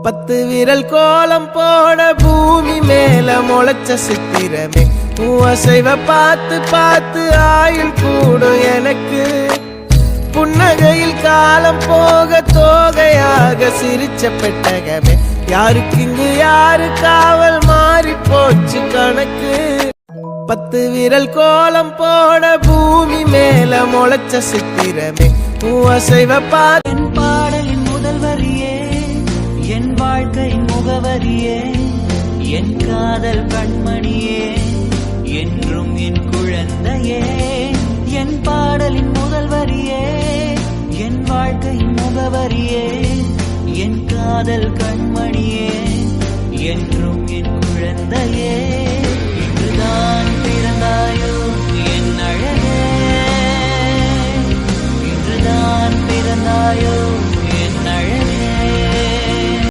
10 விரல் கோலம் போட பூமி மேல முளைச்ச சித்திரமே அசைவ பார்த்து பார்த்து ஆயுள் கூடும் எனக்கு புன்னகையில் காலம் போக தோகையாக சிரிச்ச பெட்டகமே யாருக்கு இங்கு யாரு காவல் மாறி போச்சு கணக்கு 10 விரல் கோலம் போட பூமி மேல முளைச்ச சித்திரமே அசைவ பார்த்து என் பாடலின் முதல் வரியே என் வாழ்க்கையின் முகவரியே என் காதல் கண்மணியே என்றும் என் குழந்தையே என் பாடலின் முதல் வரியே என் வாழ்க்கையின் முகவரியே என் காதல் கண்மணியே என்றும் என் குழந்தையே இன்றுதான் பிறந்தாயோ என் அழகே இன்றுதான் பிறந்தாயோ